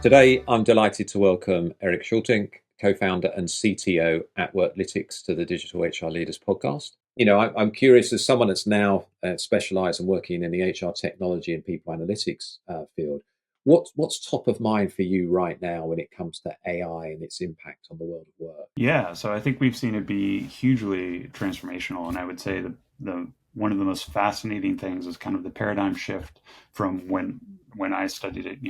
Today, I'm delighted to welcome Erik Schultink, co-founder and CTO at Worklytics, to the Digital HR Leaders podcast. I'm curious, as someone that's now specialised and working in the HR technology and people analytics field, what's top of mind for you right now when it comes to AI and its impact on the world of work? Yeah, so I think we've seen it be hugely transformational, and I would say the one of the most fascinating things is kind of the paradigm shift from when I studied it,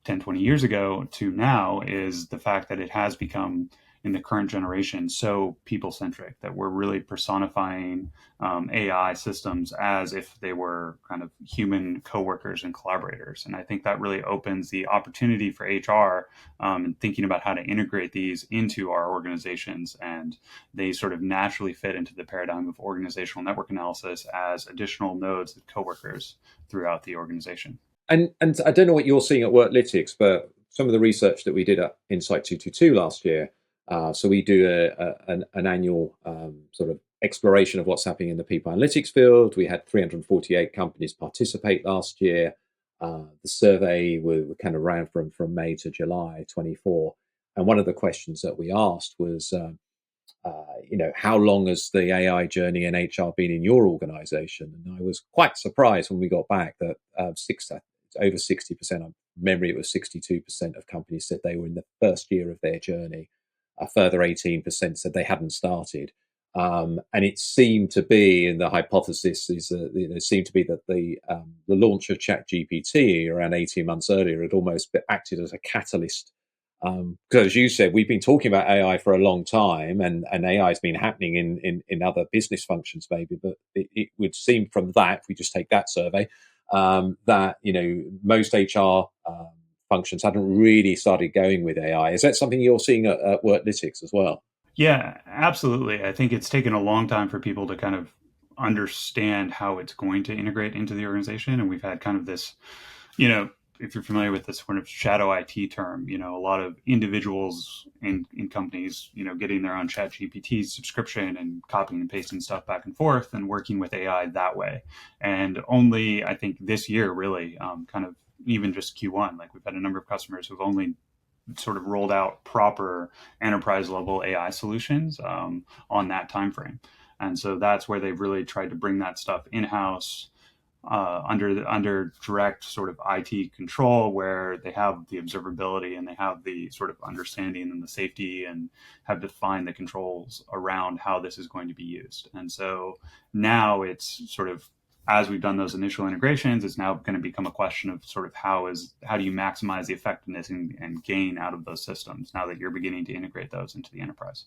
10, 20 years ago to now is the fact that it has become in the current generation so people centric that we're really personifying AI systems as if they were kind of human coworkers and collaborators. And I think that really opens the opportunity for HR and thinking about how to integrate these into our organizations. And they sort of naturally fit into the paradigm of organizational network analysis as additional nodes of coworkers throughout the organization. And I don't know what you're seeing at Worklytics, but some of the research that we did at Insight 222 last year. So we do an annual sort of exploration of what's happening in the people analytics field. We had 348 companies participate last year. The survey we kind of ran from May to July 24. And one of the questions that we asked was, how long has the AI journey in HR been in your organization? And I was quite surprised when we got back that over 60%, of memory, it was 62% of companies said they were in the first year of their journey. A further 18% said they hadn't started. And it seemed to be, and the hypothesis is that it seemed to be that the launch of ChatGPT around 18 months earlier had almost acted as a catalyst, because as you said, we've been talking about AI for a long time, and AI has been happening in other business functions maybe, but it would seem from that, if we just take that survey, that most HR functions hadn't really started going with AI. Is that something you're seeing at Worklytics as well? Yeah, absolutely. I think it's taken a long time for people to kind of understand how it's going to integrate into the organization. And we've had kind of this, you know, if you're familiar with this sort of shadow IT term, a lot of individuals in companies, getting their own chat GPT subscription and copying and pasting stuff back and forth and working with AI that way. And only, I think this year really kind of even just Q1, like we've had a number of customers who've only sort of rolled out proper enterprise level AI solutions on that time frame. And so that's where they've really tried to bring that stuff in house under direct sort of IT control, where they have the observability and they have the sort of understanding and the safety and have defined the controls around how this is going to be used. And so now it's sort of, as we've done those initial integrations, it's now going to become a question of sort of how do you maximize the effectiveness and gain out of those systems now that you're beginning to integrate those into the enterprise.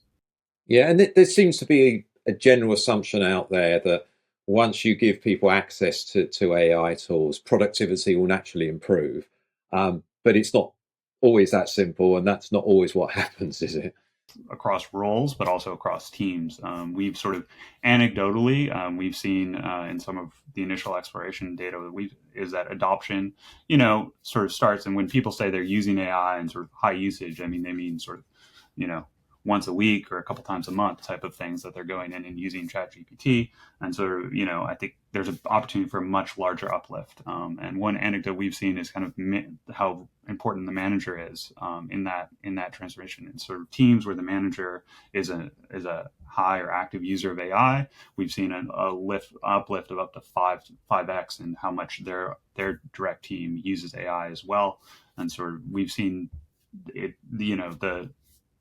Yeah, and there seems to be a general assumption out there that once you give people access to AI tools, productivity will naturally improve. But it's not always that simple, and that's not always what happens, is it? Across roles, but also across teams. We've sort of anecdotally, we've seen in some of the initial exploration data that is that adoption, sort of starts. And when people say they're using AI and sort of high usage, I mean, they mean sort of, you know, once a week or a couple times a month type of things that they're going in and using ChatGPT. And so, I think there's an opportunity for a much larger uplift. And one anecdote we've seen is kind of how important the manager is in that transformation. And sort of teams where the manager is a high or active user of AI, we've seen a uplift of up to 5x in how much their direct team uses AI as well. And sort of we've seen it,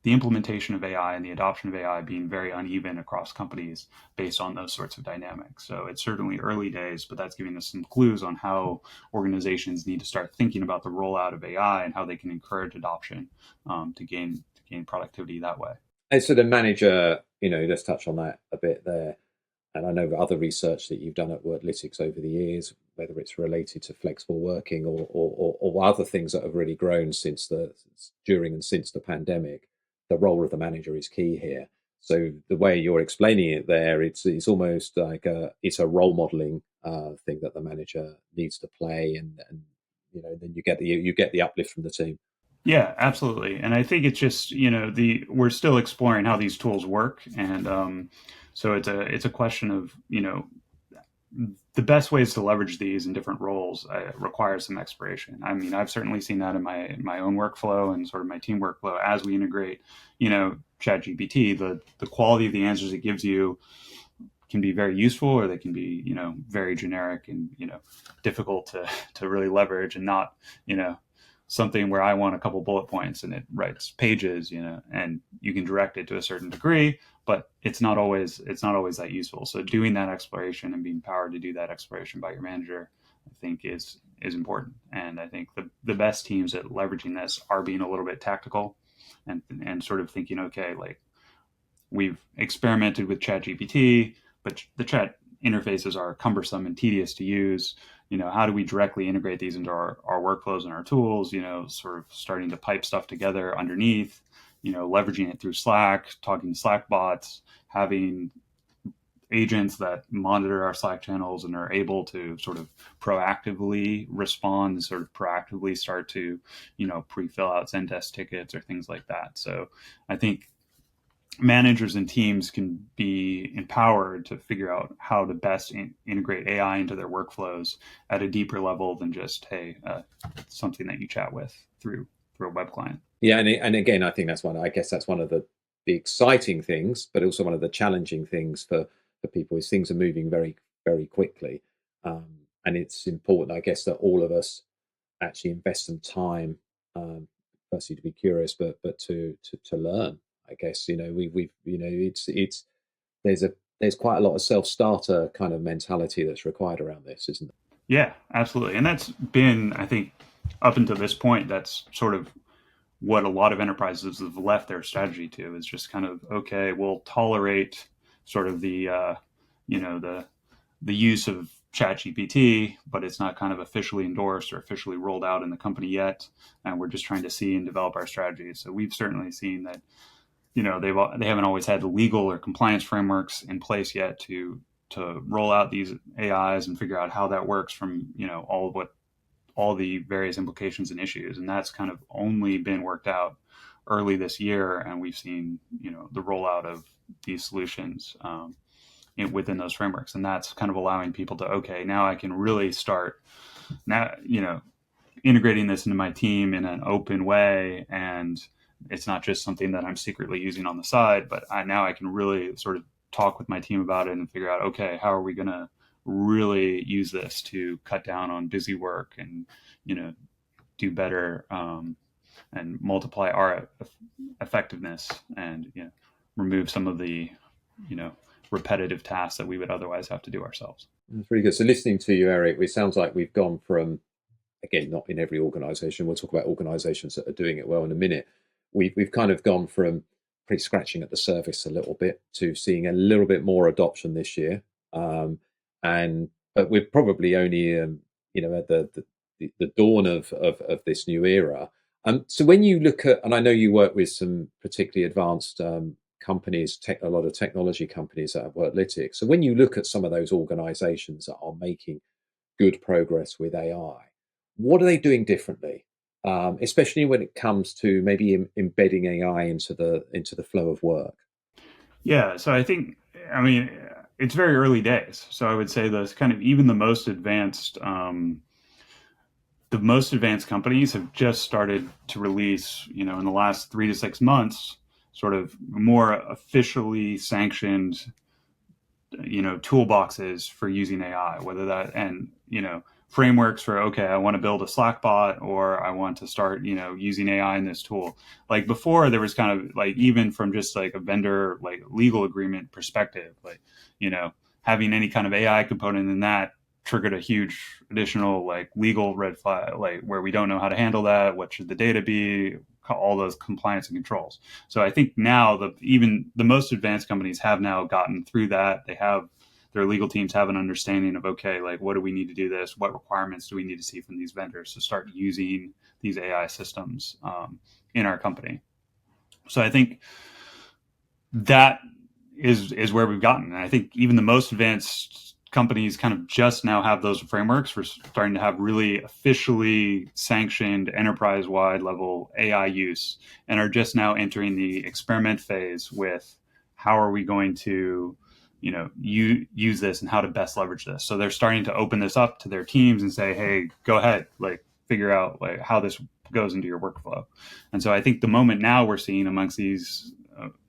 the implementation of AI and the adoption of AI being very uneven across companies based on those sorts of dynamics. So it's certainly early days, but that's giving us some clues on how organizations need to start thinking about the rollout of AI and how they can encourage adoption to gain productivity that way. And so the manager, let's touch on that a bit there. And I know other research that you've done at Worklytics over the years, whether it's related to flexible working or other things that have really grown during and since the pandemic, the role of the manager is key here. So the way you're explaining it there, it's almost like it's a role modeling thing that the manager needs to play, and then you get the uplift from the team. Yeah, absolutely. And I think it's just, we're still exploring how these tools work. And so it's a question of, the best ways to leverage these in different roles require some exploration. I mean, I've certainly seen that in my own workflow and sort of my team workflow as we integrate, ChatGPT. The quality of the answers it gives you can be very useful, or they can be, very generic and, difficult to really leverage, and not, something where I want a couple bullet points and it writes pages, and you can direct it to a certain degree, but it's not always that useful. So doing that exploration and being empowered to do that exploration by your manager, I think is important. And I think the best teams at leveraging this are being a little bit tactical and sort of thinking, okay, like, we've experimented with ChatGPT, but the chat interfaces are cumbersome and tedious to use. How do we directly integrate these into our workflows and our tools? Sort of starting to pipe stuff together underneath, leveraging it through Slack, talking to Slack bots, having agents that monitor our Slack channels and are able to sort of proactively respond and sort of proactively start to, pre-fill out Zendesk tickets or things like that. So I think managers and teams can be empowered to figure out how to best integrate AI into their workflows at a deeper level than just, hey, something that you chat with through a web client. Yeah, and again, I think that's one. I guess that's one of the exciting things, but also one of the challenging things for people is things are moving very, very quickly, and it's important, I guess, that all of us actually invest some time, firstly to be curious, but to learn. I guess we've it's there's quite a lot of self-starter kind of mentality that's required around this, isn't there? Yeah, absolutely. And that's been, I think, up until this point, that's sort of what a lot of enterprises have left their strategy to, is just kind of, okay, we'll tolerate sort of the use of ChatGPT, but it's not kind of officially endorsed or officially rolled out in the company yet, and we're just trying to see and develop our strategies. So we've certainly seen that, they haven't always had the legal or compliance frameworks in place yet to roll out these AIs and figure out how that works from, all the various implications and issues. And that's kind of only been worked out early this year. And we've seen, the rollout of these solutions within those frameworks. And that's kind of allowing people to, okay, now I can really start now, integrating this into my team in an open way. And it's not just something that I'm secretly using on the side, but now I can really sort of talk with my team about it and figure out, okay, how are we going to really use this to cut down on busy work and, do better, and multiply our effectiveness and, remove some of the, repetitive tasks that we would otherwise have to do ourselves. That's really good. So listening to you, Erik, it sounds like we've gone from, again, not in every organization, we'll talk about organizations that are doing it well in a minute. We've kind of gone from pretty scratching at the surface a little bit to seeing a little bit more adoption this year. But we're probably only, at the dawn of this new era. So when you look at, and I know you work with some particularly advanced companies, a lot of technology companies that have Worklytics. So when you look at some of those organizations that are making good progress with AI, what are they doing differently? Especially when it comes to maybe embedding AI into the flow of work. Yeah, so I think, it's very early days. So I would say those kind of even the most advanced companies have just started to release, in the last 3 to 6 months, sort of more officially sanctioned, toolboxes for using AI, whether that, and, frameworks for, okay, I want to build a Slack bot, or I want to start, using AI in this tool. Like before, there was kind of like, even from just like a vendor, like legal agreement perspective, like, having any kind of AI component in that triggered a huge additional like legal red flag, like where we don't know how to handle that. What should the data be? All those compliance and controls. So I think now even the most advanced companies have now gotten through that. They have, their legal teams have an understanding of, okay, like what do we need to do this? What requirements do we need to see from these vendors to start using these AI systems in our company? So I think that is where we've gotten. And I think even the most advanced companies kind of just now have those frameworks. We're starting to have really officially sanctioned enterprise-wide level AI use, and are just now entering the experiment phase with how are we going to you use this and how to best leverage this. So they're starting to open this up to their teams and say, hey, go ahead, like figure out like how this goes into your workflow. And so I think the moment now we're seeing amongst these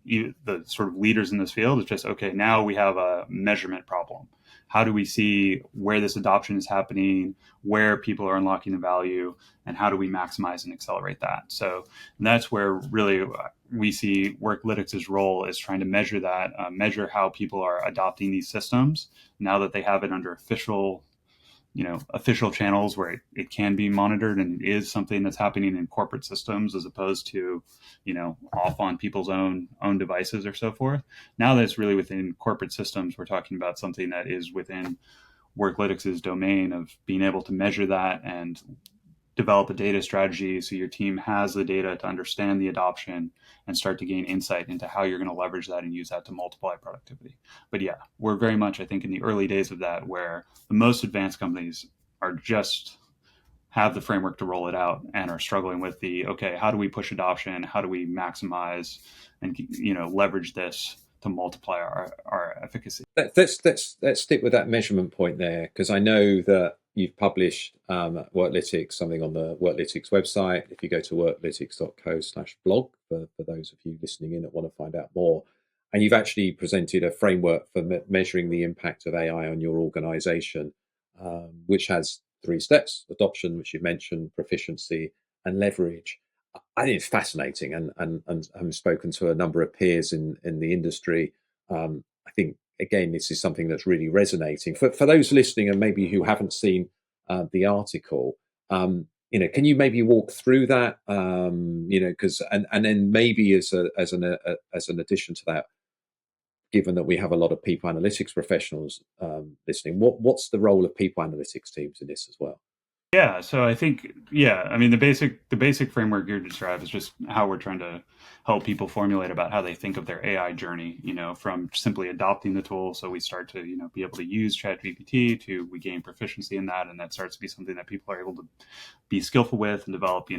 the sort of leaders in this field is just, okay, now we have a measurement problem. How do we see where this adoption is happening, where people are unlocking the value, and how do we maximize and accelerate that? So that's where really we see Worklytics' role is trying to measure that, measure how people are adopting these systems now that they have it under official channels where it can be monitored and it is something that's happening in corporate systems as opposed to, off on people's own devices or so forth. Now that it's really within corporate systems, we're talking about something that is within Worklytics' domain of being able to measure that and develop a data strategy so your team has the data to understand the adoption and start to gain insight into how you're going to leverage that and use that to multiply productivity. But yeah, we're very much, I think, in the early days of that, where the most advanced companies are just have the framework to roll it out and are struggling with okay, how do we push adoption? How do we maximize and leverage this to multiply our efficacy? Let's stick with that measurement point there, because I know that you've published Worklytics, something on the Worklytics website. If you go to worklytics.co/blog, for those of you listening in that want to find out more, and you've actually presented a framework for measuring the impact of AI on your organization, which has 3 steps: adoption, which you mentioned, proficiency, and leverage. I think it's fascinating, and having spoken to a number of peers in the industry, I think again this is something that's really resonating for those listening and maybe who haven't seen the article. Can you maybe walk through that? Because and then maybe as an addition to that, given that we have a lot of people analytics professionals listening, what's the role of people analytics teams in this as well? Yeah, so I think, I mean, the basic framework you described is just how we're trying to help people formulate about how they think of their AI journey, from simply adopting the tool. So we start to, be able to use ChatGPT to we gain proficiency in that. And that starts to be something that people are able to be skillful with and develop,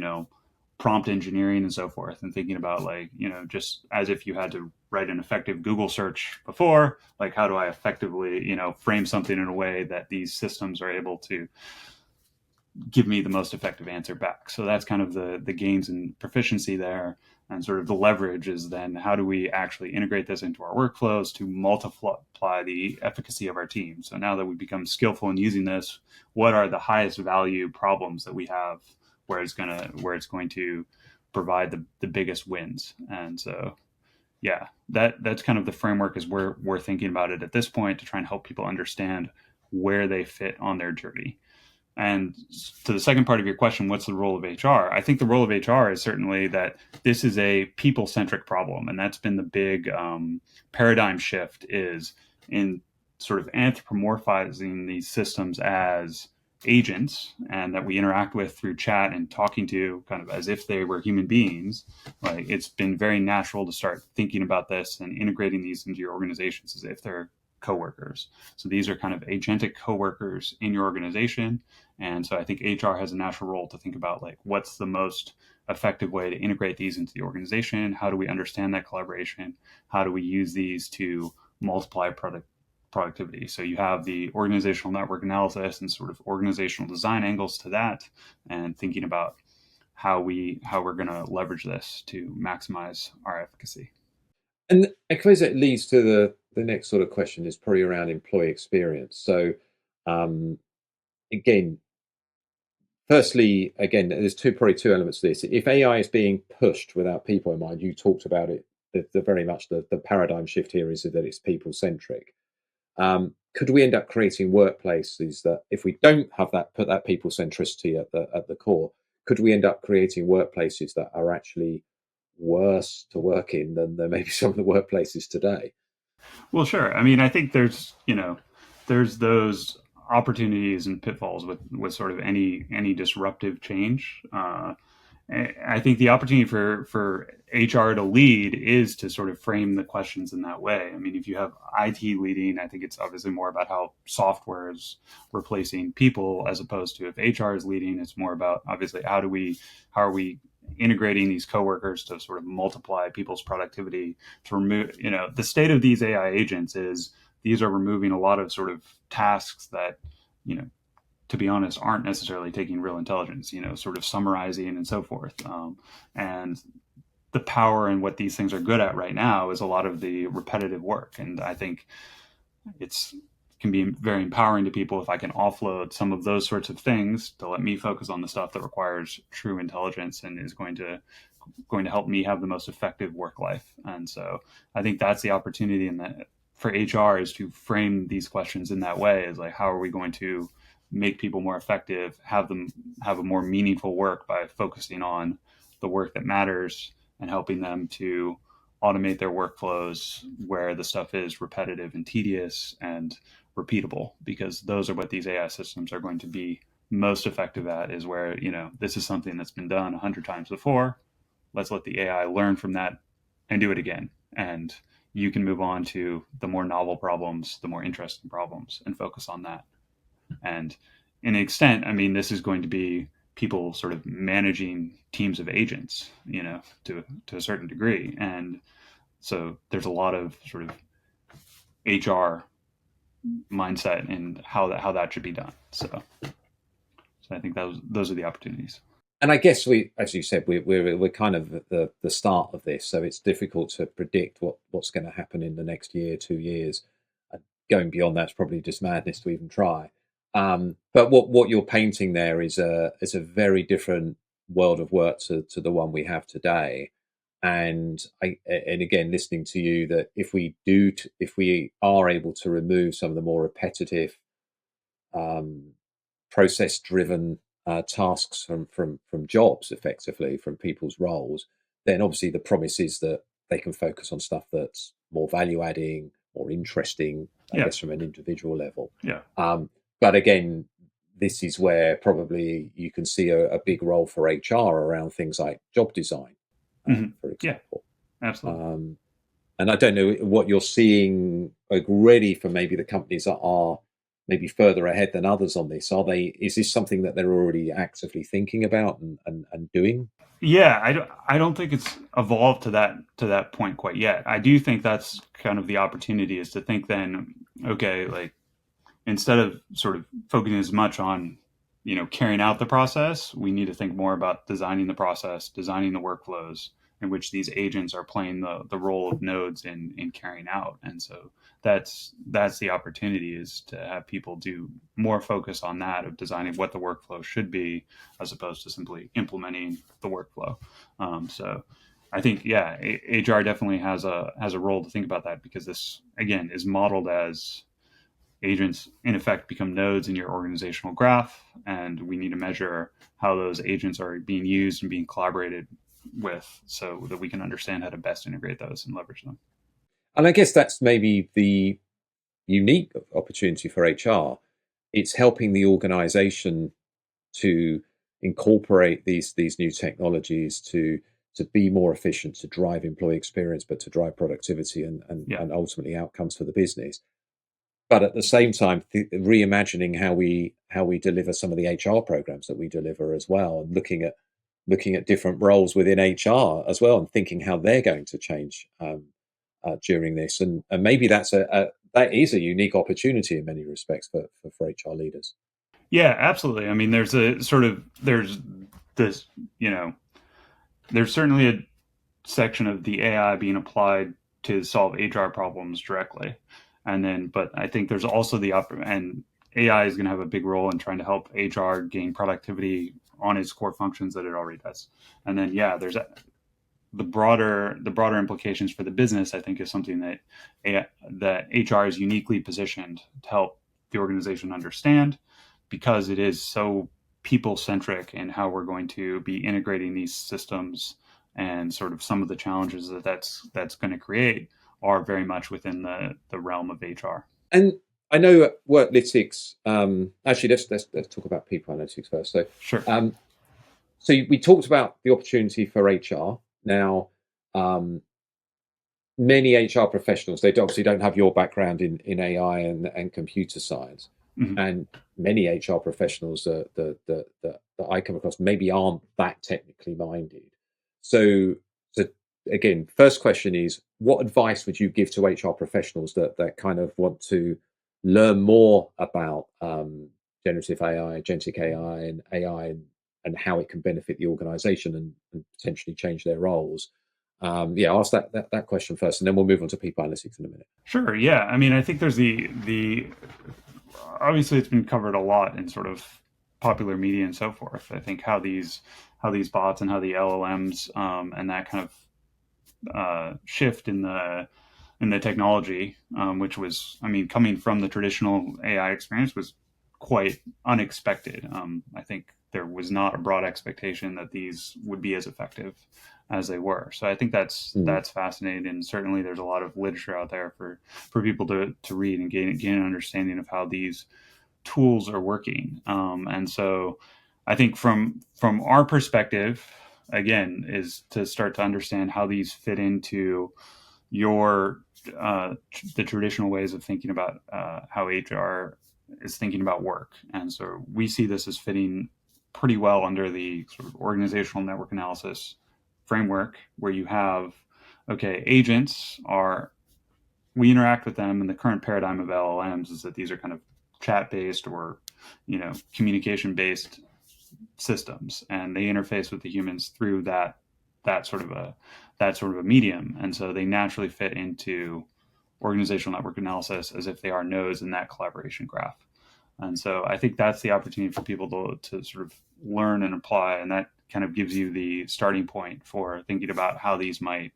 prompt engineering and so forth, and thinking about just as if you had to write an effective Google search before, like how do I effectively, frame something in a way that these systems are able to give me the most effective answer back. So that's kind of the gains in proficiency there. And sort of the leverage is then how do we actually integrate this into our workflows to multiply the efficacy of our team? So now that we become skillful in using this, what are the highest value problems that we have where it's going to provide the biggest wins? And so that's kind of the framework as we're thinking about it at this point, to try and help people understand where they fit on their journey. And to the second part of your question, what's the role of HR? I think the role of HR is certainly that this is a people-centric problem. And that's been the big paradigm shift, is in sort of anthropomorphizing these systems as agents and that we interact with through chat and talking to kind of as if they were human beings. Like, it's been very natural to start thinking about this and integrating these into your organizations as if they're coworkers. So these are kind of agentic coworkers in your organization. And so I think HR has a natural role to think about, like, what's the most effective way to integrate these into the organization? How do we understand that collaboration? How do we use these to multiply productivity? So you have the organizational network analysis and sort of organizational design angles to that, and thinking about how we're going to leverage this to maximize our efficacy. And I suppose it leads to the next sort of question, is probably around employee experience. So again, firstly, there's probably two elements to this. If AI is being pushed without people in mind, you talked about it, the very much the paradigm shift here is that it's people centric. Could we end up creating workplaces that, if we don't have put that people centricity at the core, could we end up creating workplaces that are actually worse to work in than maybe some of the workplaces today? Well, sure. I mean, I think there's those opportunities and pitfalls with sort of any disruptive change. I think the opportunity for HR to lead is to sort of frame the questions in that way. I mean, if you have IT leading, I think it's obviously more about how software is replacing people, as opposed to if HR is leading, it's more about obviously how are we integrating these coworkers to sort of multiply people's productivity, to remove, the state of these AI agents is these are removing a lot of sort of tasks that, you know, to be honest, aren't necessarily taking real intelligence, you know, sort of summarizing and so forth. And the power and what these things are good at right now is a lot of the repetitive work. And I think it's can be very empowering to people if I can offload some of those sorts of things to let me focus on the stuff that requires true intelligence and is going to help me have the most effective work life. And so I think that's the opportunity in that for HR is to frame these questions in that way, is like, how are we going to make people more effective, have them have a more meaningful work by focusing on the work that matters and helping them to automate their workflows where the stuff is repetitive and tedious and repeatable, because those are what these AI systems are going to be most effective at, is where, you know, this is something that's been done 100 times before. Let's let the AI learn from that and do it again. And you can move on to the more novel problems, the more interesting problems, and focus on that. And in an extent, I mean, this is going to be people sort of managing teams of agents, you know, to a certain degree. And so there's a lot of sort of HR mindset and how that should be done. So I think those are the opportunities. And I guess we, as you said, we're kind of at the start of this, so it's difficult to predict what's going to happen in the next year, 2 years. Going beyond that's probably just madness to even try. But what you're painting there is a very different world of work to the one we have today. And again, listening to you, that if we are able to remove some of the more repetitive, process driven tasks from jobs, effectively from people's roles, then obviously the promise is that they can focus on stuff that's more value adding, more interesting, I guess, from an individual level. Yeah. But again, this is where probably you can see a big role for HR around things like job design, for example. Yeah, absolutely. And I don't know what you're seeing already for maybe the companies that are maybe further ahead than others on this. Is this something that they're already actively thinking about and doing? Yeah, I don't think it's evolved to that point quite yet. I do think that's kind of the opportunity, is to think then, okay, like, instead of sort of focusing as much on, you know, carrying out the process, we need to think more about designing the process, designing the workflows in which these agents are playing the role of nodes in carrying out. And so that's the opportunity, is to have people do more focus on that, of designing what the workflow should be, as opposed to simply implementing the workflow. So I think, yeah, HR definitely has a role to think about that, because this, again, is modeled as agents in effect become nodes in your organizational graph, and we need to measure how those agents are being used and being collaborated with, so that we can understand how to best integrate those and leverage them. And I guess that's maybe the unique opportunity for HR. It's helping the organization to incorporate these new technologies to be more efficient, to drive employee experience, but to drive productivity and ultimately outcomes for the business. But at the same time, reimagining how we deliver some of the HR programs that we deliver as well, and looking at different roles within HR as well, and thinking how they're going to change during this. And maybe that is a unique opportunity in many respects for HR leaders. Yeah, absolutely. I mean, there's this, you know, there's certainly a section of the AI being applied to solve HR problems directly. And then, but I think there's also and AI is going to have a big role in trying to help HR gain productivity on its core functions that it already does. And then, yeah, there's the broader implications for the business. I think is something that HR is uniquely positioned to help the organization understand, because it is so people centric in how we're going to be integrating these systems, and sort of some of the challenges that's going to create are very much within the realm of HR. And I know Worklytics. Actually, let's talk about people analytics first. So, sure. So we talked about the opportunity for HR. Now, many HR professionals, they obviously don't have your background in AI and computer science, and many HR professionals that I come across maybe aren't that technically minded. So again, first question is, what advice would you give to HR professionals that kind of want to learn more about generative AI, agentic AI, and AI, and how it can benefit the organization and potentially change their roles? Yeah, ask that question first, and then we'll move on to people analytics in a minute. Sure. Yeah. I mean, I think there's the obviously it's been covered a lot in sort of popular media and so forth. I think how these bots and how the LLMs and that kind of shift in the technology, which was, I mean, coming from the traditional AI experience, was quite unexpected. I think there was not a broad expectation that these would be as effective as they were. So I think that's fascinating, and certainly there's a lot of literature out there for people to read and gain an understanding of how these tools are working. And so I think from our perspective, again, is to start to understand how these fit into your the traditional ways of thinking about how HR is thinking about work. And so we see this as fitting pretty well under the sort of organizational network analysis framework, where you have, okay, agents are, we interact with them, and the current paradigm of LLMs is that these are kind of chat-based or, you know, communication-based systems, and they interface with the humans through that sort of a medium, and so they naturally fit into organizational network analysis as if they are nodes in that collaboration graph. And so I think that's the opportunity for people to sort of learn and apply, and that kind of gives you the starting point for thinking about how these might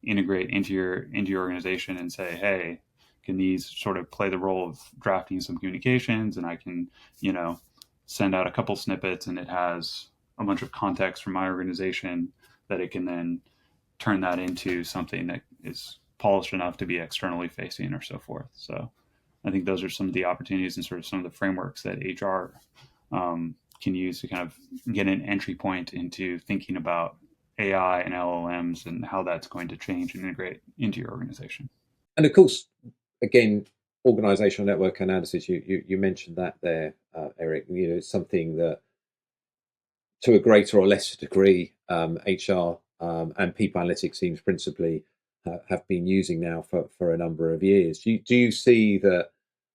integrate into your organization, and say, hey, can these sort of play the role of drafting some communications, and I can, you know, send out a couple snippets and it has a bunch of context from my organization that it can then turn that into something that is polished enough to be externally facing or so forth. So I think those are some of the opportunities and sort of some of the frameworks that HR can use to kind of get an entry point into thinking about AI and LLMs and how that's going to change and integrate into your organization. And of course, again, organizational network analysis, you mentioned that there, Erik. You know, it's something that, to a greater or lesser degree, HR and people analytics teams principally have been using now for a number of years. Do you see that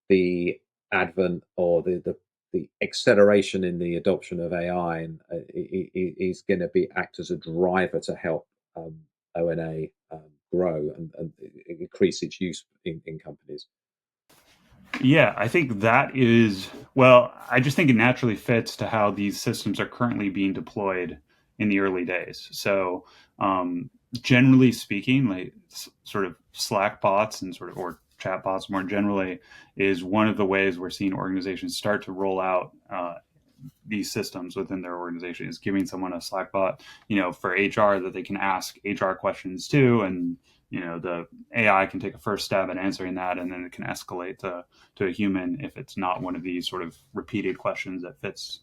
the advent or the acceleration in the adoption of AI is going to act as a driver to help ONA grow and increase its use in companies? Yeah, I think that is, well, I just think it naturally fits to how these systems are currently being deployed in the early days. So, generally speaking, like sort of Slack bots and sort of, or chat bots more generally, is one of the ways we're seeing organizations start to roll out these systems within their organization, is giving someone a Slack bot, you know, for HR that they can ask HR questions to, and, you know, the AI can take a first stab at answering that, and then it can escalate to a human if it's not one of these sort of repeated questions that fits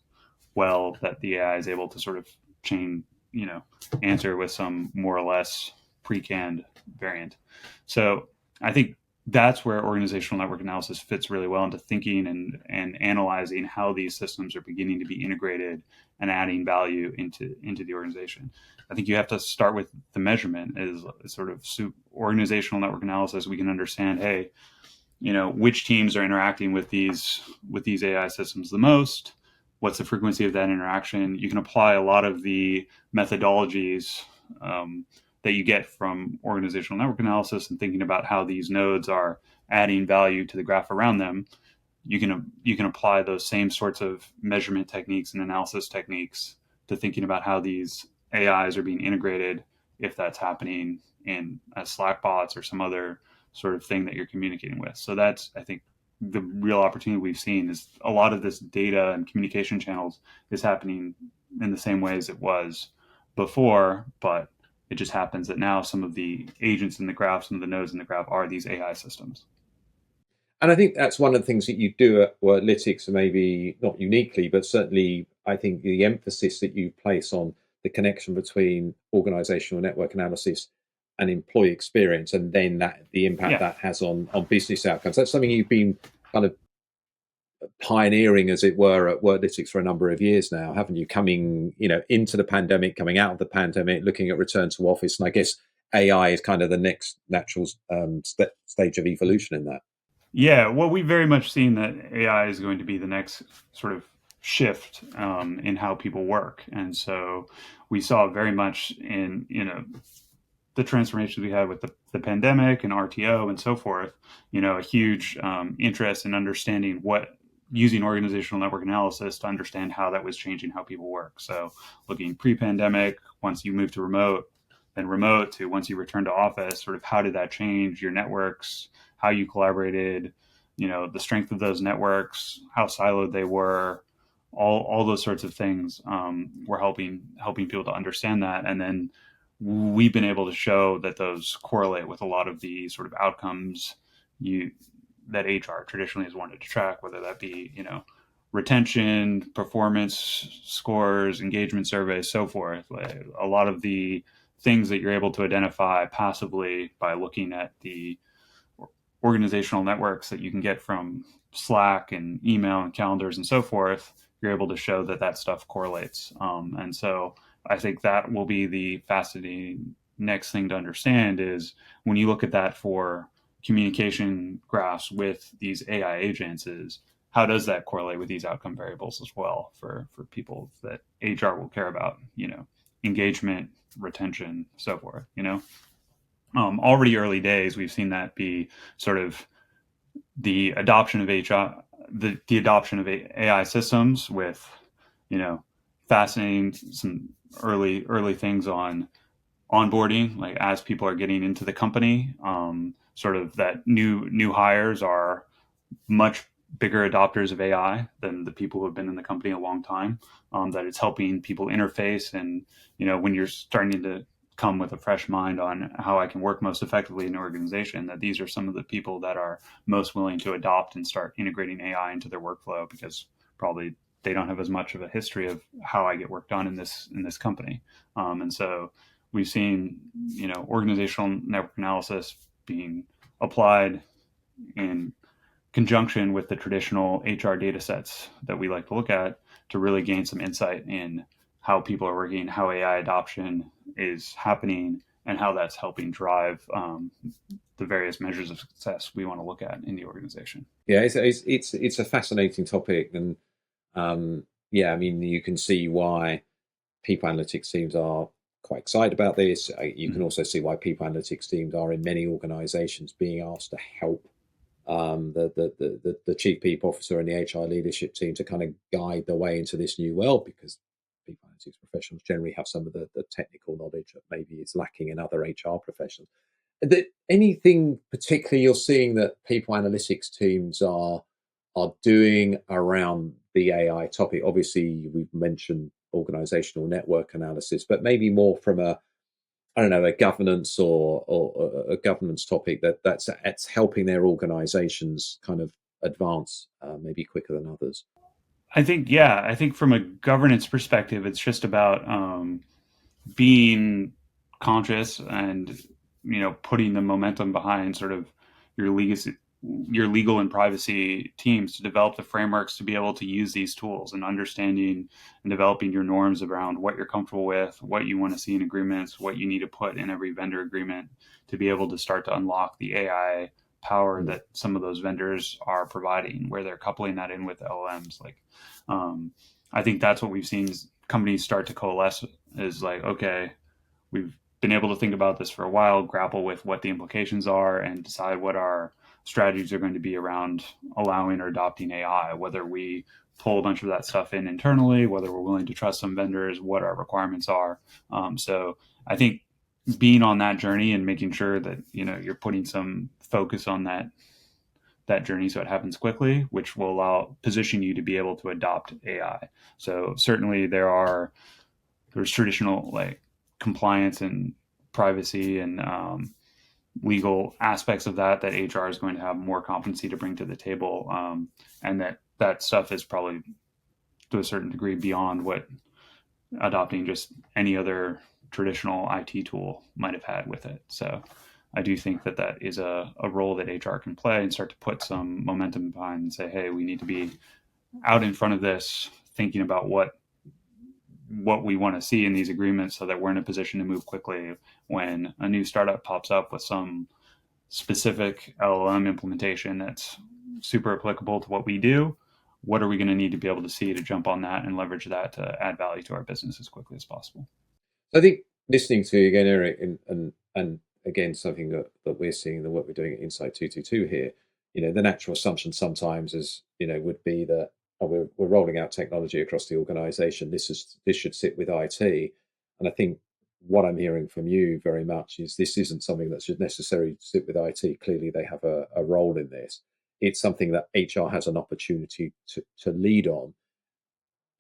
well, that the AI is able to sort of chain, you know, answer with some more or less pre-canned variant. So I think that's where organizational network analysis fits really well into thinking and analyzing how these systems are beginning to be integrated and adding value into the organization. I think you have to start with the measurement, is sort of organizational network analysis. We can understand, hey, you know, which teams are interacting with these AI systems the most. What's the frequency of that interaction? You can apply a lot of the methodologies that you get from organizational network analysis and thinking about how these nodes are adding value to the graph around them. You can apply those same sorts of measurement techniques and analysis techniques to thinking about how these AIs are being integrated, if that's happening in Slack bots or some other sort of thing that you're communicating with. So that's, I think, the real opportunity we've seen is a lot of this data and communication channels is happening in the same ways it was before, but it just happens that now some of the agents in the graph, some of the nodes in the graph, are these AI systems. And I think that's one of the things that you do at Worklytics, maybe not uniquely, but certainly I think the emphasis that you place on the connection between organizational network analysis and employee experience, and then the impact that has on business outcomes. That's something you've been kind of pioneering, as it were, at Worklytics for a number of years now, haven't you? Coming, you know, into the pandemic, coming out of the pandemic, looking at return to office, and I guess AI is kind of the next natural stage of evolution in that. Yeah, well, we've very much seen that AI is going to be the next sort of shift in how people work, and so we saw very much in the transformations we had with the pandemic and RTO and so forth. A huge interest in understanding what using organizational network analysis to understand how that was changing how people work. So looking pre-pandemic, once you moved to remote, then remote to once you return to office, sort of how did that change your networks, how you collaborated, the strength of those networks, how siloed they were, all those sorts of things were helping people to understand that. And then we've been able to show that those correlate with a lot of the sort of outcomes that HR traditionally has wanted to track, whether that be, retention, performance scores, engagement surveys, so forth. Like a lot of the things that you're able to identify passively by looking at the organizational networks that you can get from Slack and email and calendars and so forth, you're able to show that stuff correlates. And so I think that will be the fascinating next thing to understand is when you look at that for communication graphs with these AI agents is how does that correlate with these outcome variables as well for people that HR will care about, engagement, retention, so forth, already early days, we've seen that be sort of the adoption of HR, the adoption of AI systems with, fascinating some early things on onboarding, like as people are getting into the company, sort of that new hires are much bigger adopters of AI than the people who have been in the company a long time. That it's helping people interface, and when you're starting to come with a fresh mind on how I can work most effectively in an organization, that these are some of the people that are most willing to adopt and start integrating AI into their workflow because probably they don't have as much of a history of how I get work done in this company. And so we've seen, organizational network analysis being applied in conjunction with the traditional HR data sets that we like to look at to really gain some insight in how people are working, how AI adoption is happening, and how that's helping drive the various measures of success we want to look at in the organization. Yeah, it's a fascinating topic, and yeah, I mean, you can see why people analytics teams are quite excited about this. You can also see why people analytics teams are in many organizations being asked to help the chief people officer and the HR leadership team to kind of guide the way into this new world, because people analytics professionals generally have some of the technical knowledge that maybe is lacking in other HR professionals. Anything particularly you're seeing that people analytics teams are doing around the AI topic? Obviously, we've mentioned organizational network analysis, but maybe more from a, I don't know, a governance or a governance topic that's helping their organizations kind of advance maybe quicker than others. I think from a governance perspective, it's just about being conscious and putting the momentum behind sort of your legacy, your legal and privacy teams to develop the frameworks to be able to use these tools, and understanding and developing your norms around what you're comfortable with, what you want to see in agreements, what you need to put in every vendor agreement to be able to start to unlock the AI power that some of those vendors are providing, where they're coupling that in with LLMs. Like, I think that's what we've seen is companies start to coalesce is like, okay, we've been able to think about this for a while, grapple with what the implications are, and decide what our strategies are going to be around allowing or adopting AI, whether we pull a bunch of that stuff in internally, whether we're willing to trust some vendors, what our requirements are. So I think being on that journey and making sure that you're putting some focus on that journey so it happens quickly, which will allow position you to be able to adopt AI. So certainly there's traditional like compliance and privacy and legal aspects of that HR is going to have more competency to bring to the table, and that stuff is probably to a certain degree beyond what adopting just any other traditional IT tool might have had with it. So I do think that is a role that HR can play and start to put some momentum behind and say, hey, we need to be out in front of this, thinking about what what we want to see in these agreements so that we're in a position to move quickly when a new startup pops up with some specific LLM implementation that's super applicable to what we do. What are we going to need to be able to see to jump on that and leverage that to add value to our business as quickly as possible? I think listening to you again, Erik, and again, something that we're seeing in the work we're doing at Insight 222 here, the natural assumption sometimes is, would be that we're rolling out technology across the organization. This should sit with IT. And I think what I'm hearing from you very much is this isn't something that should necessarily sit with IT. Clearly, they have a role in this. It's something that HR has an opportunity to lead on.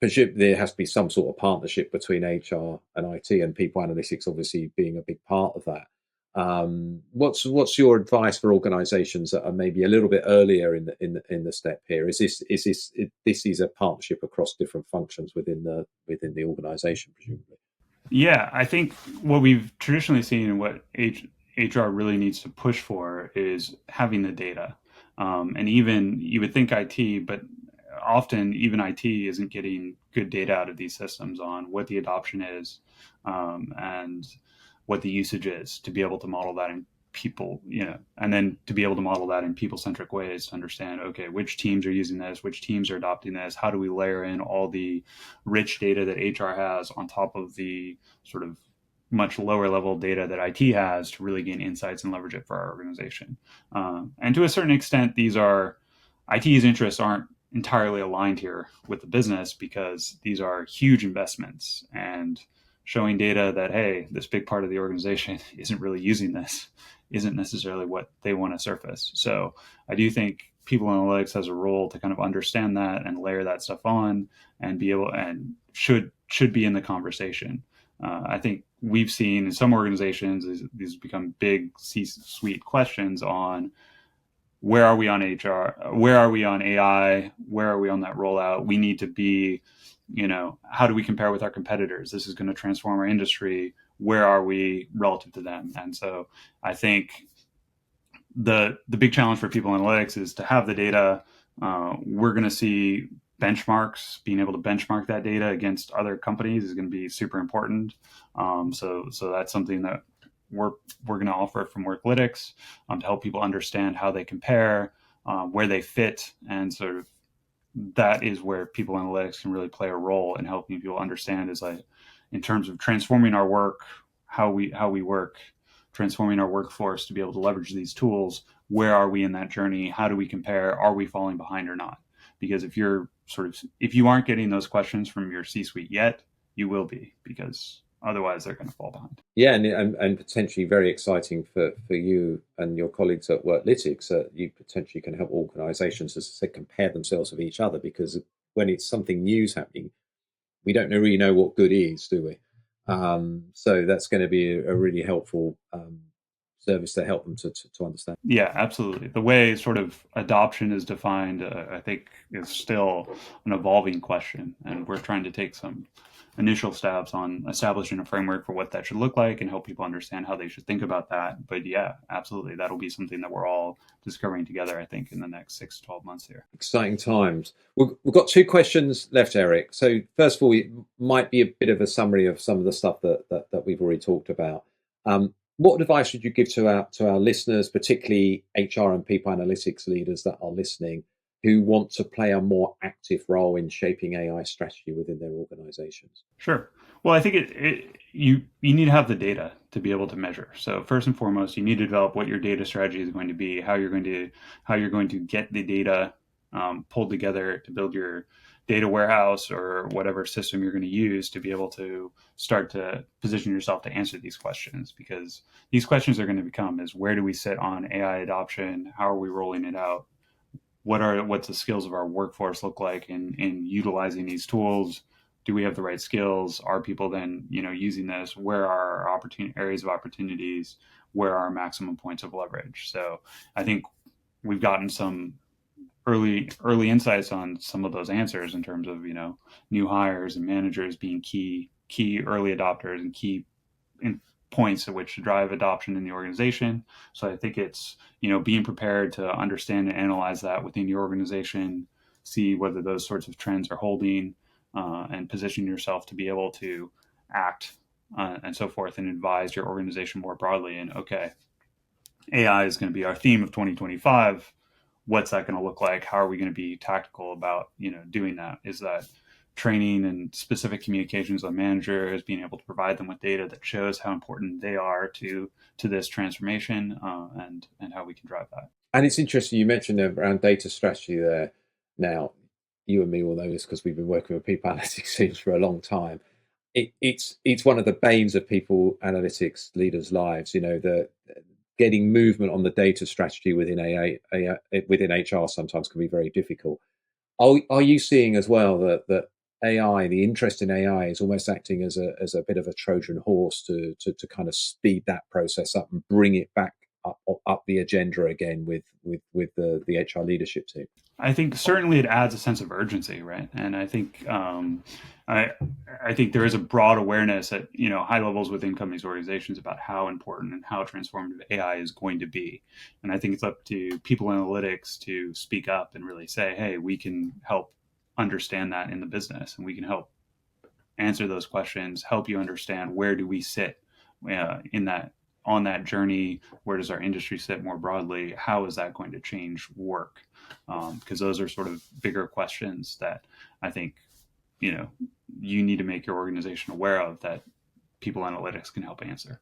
There has to be some sort of partnership between HR and IT, and people analytics obviously being a big part of that. What's your advice for organisations that are maybe a little bit earlier in the step here? This is a partnership across different functions within the organisation, presumably? Yeah, I think what we've traditionally seen and what HR really needs to push for is having the data. And even you would think IT, but often even IT isn't getting good data out of these systems on what the adoption is, and what the usage is to be able to model that in people, and then to be able to model that in people-centric ways to understand, okay, which teams are using this, which teams are adopting this, how do we layer in all the rich data that HR has on top of the sort of much lower level data that IT has to really gain insights and leverage it for our organization. And to a certain extent, IT's interests aren't entirely aligned here with the business because these are huge investments, and showing data that, hey, this big part of the organization isn't really using this isn't necessarily what they want to surface. So I do think people analytics has a role to kind of understand that and layer that stuff on and be able and should be in the conversation. I think we've seen in some organizations these become big C-suite questions on where are we on HR, where are we on AI, where are we on that rollout. We need to be, how do we compare with our competitors? This is going to transform our industry. Where are we relative to them? And so I think the big challenge for people analytics is to have the data. We're going to see benchmarks, being able to benchmark that data against other companies is going to be super important. So that's something that we're going to offer from Worklytics, to help people understand how they compare, where they fit, and sort of that is where people analytics can really play a role in helping people understand, is like in terms of transforming our work, how we work, transforming our workforce to be able to leverage these tools. Where are we in that journey? How do we compare? Are we falling behind or not? Because if you aren't getting those questions from your C-suite yet, you will be, because otherwise they're going to fall behind. Yeah, and potentially very exciting for you and your colleagues at Worklytics. You potentially can help organisations, as I said, compare themselves with each other, because when it's something new's happening, we don't really know what good is, do we? So that's going to be a really helpful service to help them to understand. Yeah, absolutely. The way sort of adoption is defined, I think, is still an evolving question, and we're trying to take some initial steps on establishing a framework for what that should look like and help people understand how they should think about that. But yeah, absolutely, that'll be something that we're all discovering together, I think, in the next 6 to 12 months here. Exciting times. We've got 2 questions left, Erik. So first of all, it might be a bit of a summary of some of the stuff that we've already talked about. What advice would you give to our listeners, particularly HR and people analytics leaders that are listening, who want to play a more active role in shaping AI strategy within their organizations? Sure. Well, I think you need to have the data to be able to measure. So first and foremost, you need to develop what your data strategy is going to be, how you're going to get the data pulled together to build your data warehouse or whatever system you're going to use to be able to start to position yourself to answer these questions. Because these questions are going to become is, where do we sit on AI adoption? How are we rolling it out? What's the skills of our workforce look like in utilizing these tools? Do we have the right skills? Are people then, using this? Where are our areas of opportunities? Where are our maximum points of leverage? So I think we've gotten some early insights on some of those answers in terms of, new hires and managers being key early adopters and key points at which to drive adoption in the organization. So I think it's, being prepared to understand and analyze that within your organization, see whether those sorts of trends are holding, and position yourself to be able to act and so forth and advise your organization more broadly. And okay, AI is going to be our theme of 2025. What's that going to look like? How are we going to be tactical about, doing that? Is that training and specific communications on managers, being able to provide them with data that shows how important they are to this transformation, and how we can drive that. And it's interesting you mentioned around data strategy there. Now, you and me will know this because we've been working with people analytics teams for a long time. It's one of the banes of people analytics leaders' lives. The getting movement on the data strategy within within HR sometimes can be very difficult. Are you seeing as well that AI, the interest in AI, is almost acting as a bit of a Trojan horse to kind of speed that process up and bring it back up the agenda again with the HR leadership team? I think certainly it adds a sense of urgency, right? And I think I think there is a broad awareness at high levels within companies, organizations about how important and how transformative AI is going to be. And I think it's up to people analytics to speak up and really say, hey, we can help understand that in the business, and we can help answer those questions, help you understand where do we sit on that journey, where does our industry sit more broadly, how is that going to change work, because those are sort of bigger questions that I think you need to make your organization aware of, that people analytics can help answer.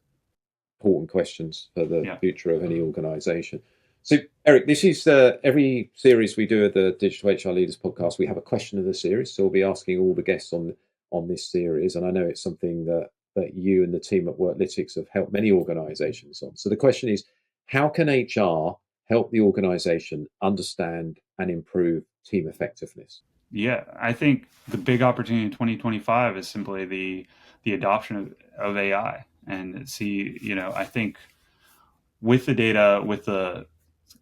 Important questions for the future of any organization. So, Erik, this is every series we do at the Digital HR Leaders podcast. We have a question of the series, so we'll be asking all the guests on this series, and I know it's something that you and the team at Worklytics have helped many organizations on. So the question is, how can HR help the organization understand and improve team effectiveness? Yeah, I think the big opportunity in 2025 is simply the adoption of AI, and I think with the data,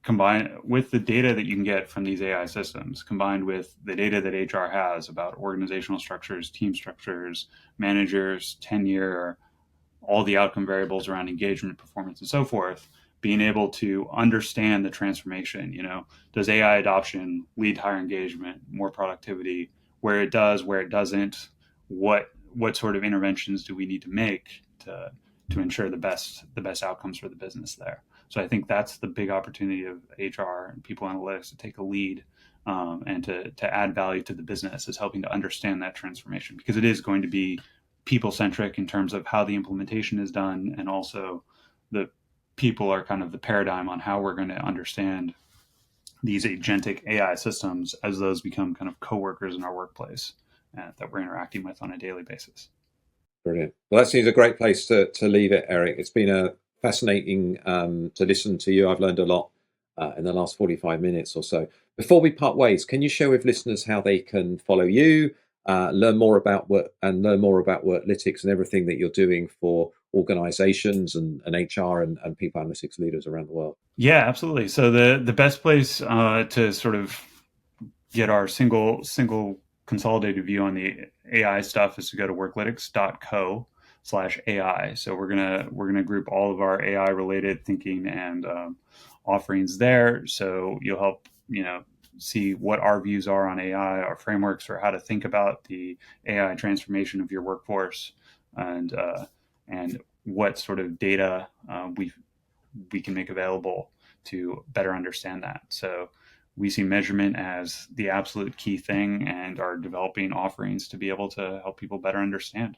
combined with the data that you can get from these AI systems, combined with the data that HR has about organizational structures, team structures, managers, tenure, all the outcome variables around engagement, performance, and so forth, being able to understand the transformation. Does AI adoption lead to higher engagement, more productivity? Where it does, where it doesn't, what sort of interventions do we need to make to ensure the best outcomes for the business there? So I think that's the big opportunity of HR and people analytics to take a lead, and to add value to the business, is helping to understand that transformation, because it is going to be people-centric in terms of how the implementation is done, and also the people are kind of the paradigm on how we're going to understand these agentic AI systems as those become kind of coworkers in our workplace that we're interacting with on a daily basis. Brilliant. Well, that seems a great place to leave it, Erik. It's been fascinating to listen to you. I've learned a lot in the last 45 minutes or so. Before we part ways, can you share with listeners how they can follow you, learn more about Worklytics and everything that you're doing for organizations and HR and people analytics leaders around the world? Yeah, absolutely. So the best place to sort of get our single consolidated view on the AI stuff is to go to worklytics.co/AI. So we're gonna group all of our AI related thinking and offerings there. So you'll help see what our views are on AI, our frameworks for how to think about the AI transformation of your workforce, and what sort of data we can make available to better understand that. So we see measurement as the absolute key thing, and are developing offerings to be able to help people better understand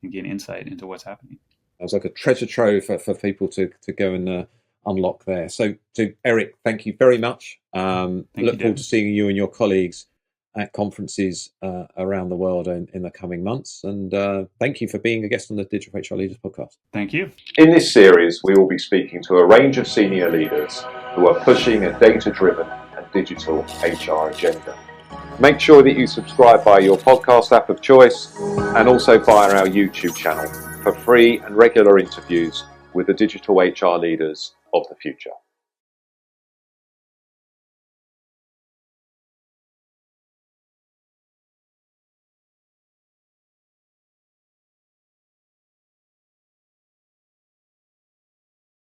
and gain insight into what's happening. That was like a treasure trove for people to go and unlock there. So Erik, thank you very much. Look forward to seeing you and your colleagues at conferences around the world in the coming months. And thank you for being a guest on the Digital HR Leaders podcast. Thank you. In this series, we will be speaking to a range of senior leaders who are pushing a data-driven and digital HR agenda. Make sure that you subscribe via your podcast app of choice, and also via our YouTube channel for free and regular interviews with the digital HR leaders of the future.